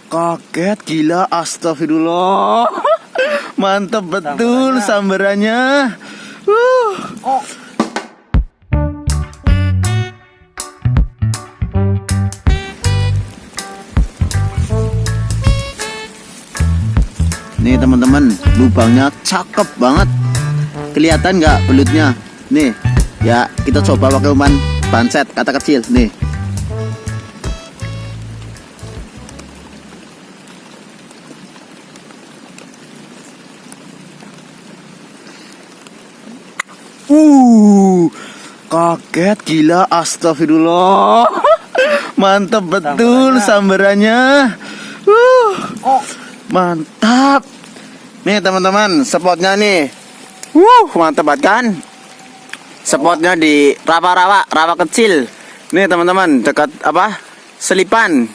Kaget gila, astagfirullah. Mantap betul sambarannya. Nih teman-teman, lubangnya cakep banget. Kelihatan nggak belutnya? Nih, ya kita coba pakai umpan panset kata kecil. Nih. Kaget gila, astagfirullah. Mantap betul sambarannya. Mantap. Nih teman-teman, spotnya nih. Mantap banget kan? Spotnya di rawa kecil. Nih teman-teman, dekat apa? Selipan.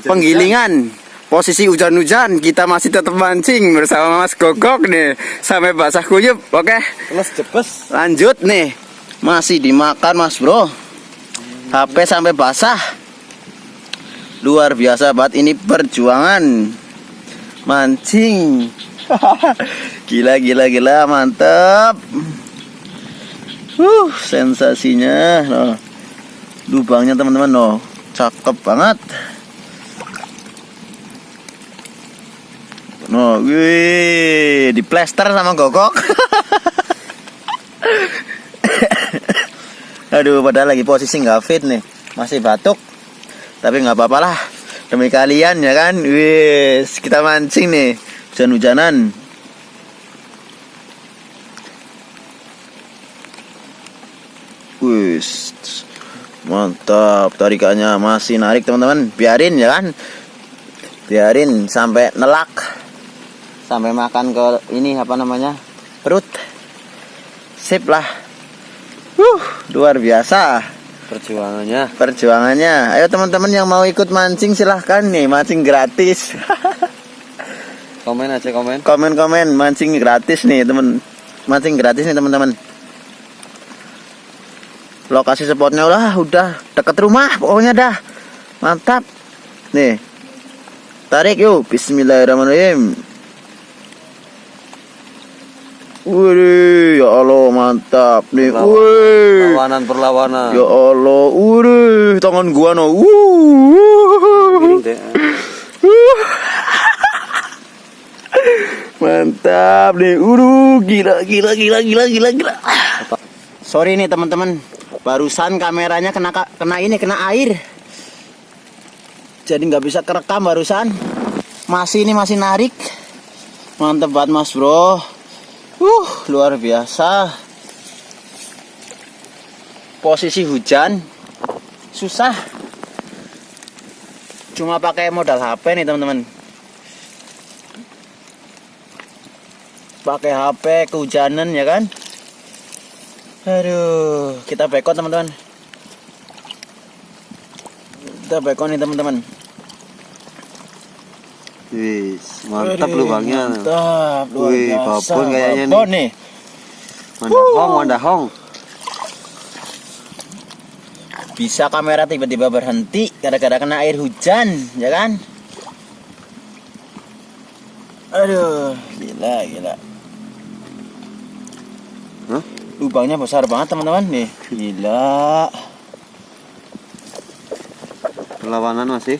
Penggilingan. Posisi hujan-hujan, kita masih tetap mancing bersama Mas Gogok nih. Sampai basah kuyup, oke? Lanjut nih. Masih dimakan Mas Bro. HP sampai basah. Luar biasa banget ini perjuangan mancing. Gila, mantap. Sensasinya. Loh. Lubangnya teman-teman loh, cakep banget. No, wih, di plester sama Gogok. Aduh, padahal lagi posisi nggak fit nih, masih batuk. Tapi nggak apa-apa lah, demi kalian ya kan. Wis, kita mancing nih, hujan-hujanan. Wis, mantap, tarikannya masih narik teman-teman. Biarin ya kan, biarin sampai nelak, sampai makan ke ini apa namanya, perut. Sip lah. Luar biasa perjuangannya. Ayo teman-teman yang mau ikut mancing silahkan nih, mancing gratis. Komen aja, komen mancing gratis nih mancing gratis nih teman-teman. Lokasi spotnya udah deket rumah pokoknya dah. Mantap nih, tarik yuk, bismillahirrahmanirrahim. Wih, ya Allah, mantap nih. Wih, perlawanan. Ya Allah, wih, tangan gua no. Mantap nih. Gila. Sorry nih teman-teman. Barusan kameranya kena air. Jadi nggak bisa kerekam barusan. Masih narik. Mantap banget Mas Bro. Luar biasa. Posisi hujan susah. Cuma pakai modal HP nih teman-teman. Pakai HP kehujanan ya kan. Aduh, kita backup teman-teman. Kita backup nih teman-teman. Wis, mantap lubangnya. Mantap, luar wih, biasa. babon kayaknya nih. Mandahong. Bisa kamera tiba-tiba berhenti gara-gara kena air hujan, ya kan? Aduh, gila. Hah? Lubangnya besar banget teman-teman nih. Gila. Perlawanan masih.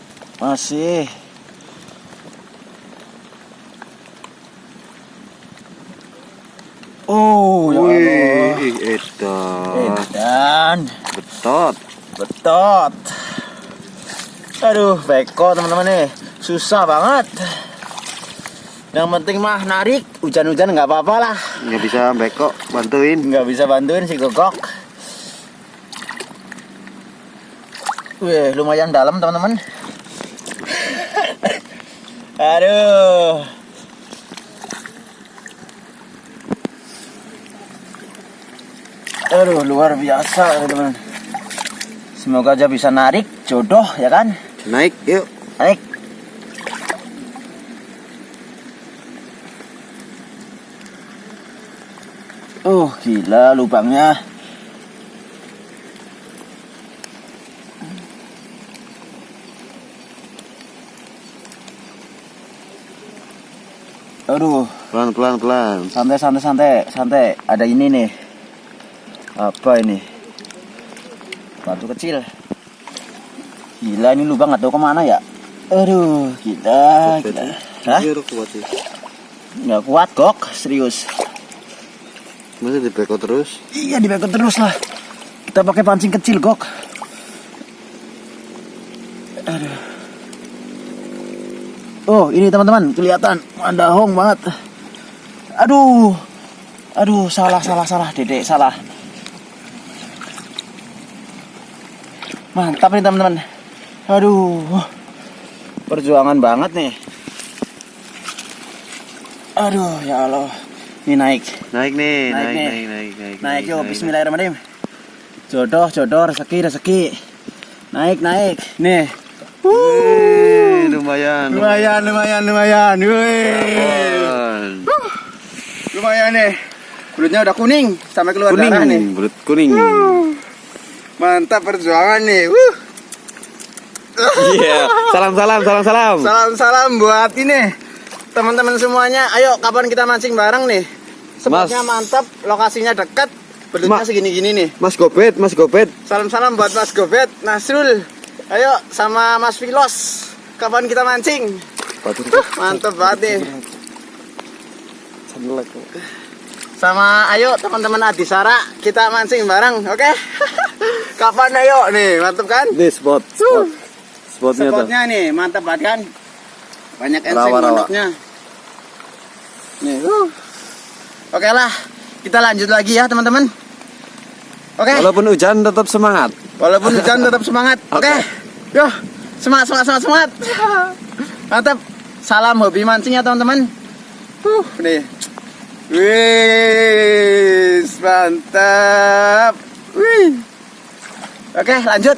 Ya Allah. Edan. Betot. Aduh, beko teman-teman nih. Susah banget. Yang penting mah narik, hujan-hujan nggak apa-apa lah. Nggak bisa beko, Nggak bisa bantuin si Gogok. Wih, lumayan dalam teman-teman. Aduh. Luar biasa teman-teman. Semoga aja bisa narik jodoh ya kan. Naik, yuk. Naik. Gila lubangnya. Aduh, Pelan. santai. Ada ini nih. Apa ini? Batu kecil. Gila, ini lubang nggak tahu kemana ya. Aduh, gila. Hah? Iya, kuat sih. Nggak kuat kok, serius. Masa di beko terus? Iya, dibekot terus lah. Kita pakai pancing kecil, Gok. Aduh. Oh, ini teman-teman, kelihatan mandahong banget. Aduh, salah, Dedek, salah. Mantap nih teman-teman. Aduh, perjuangan banget nih. Aduh, ya Allah. Ini naik. Naik nih, Naik. Naik yuk, bismillahirrahmanirrahim. Jodoh, rezeki. Naik. Nih. Lumayan. Wih. Lumayan nih. Belutnya udah kuning sampai keluar darah nih. Belut kuning. Mantap perjuangan nih. Iya. Salam. Salam buat ini teman-teman semuanya. Ayo, kapan kita mancing bareng nih? Spotnya mantap, lokasinya dekat, belutnya segini-gini nih. Mas Gobet. Salam buat Mas Gobet, Nasrul. Ayo sama Mas Filos. Kapan kita mancing? Mantap banget nih. Sama ayo teman-teman Adisara, kita mancing bareng, oke? Kapan ayo nih, mantap kan? Ini spotnya nih, mantap banget kan? Banyak enseng Rawa. pondoknya. Nih, oke lah, kita lanjut lagi ya teman-teman. Oke. Walaupun hujan tetap semangat. Oke. Yo, semangat. Mantap. Salam hobi mancing ya teman-teman. Nih. Wih, mantap. Wih. Oke, lanjut.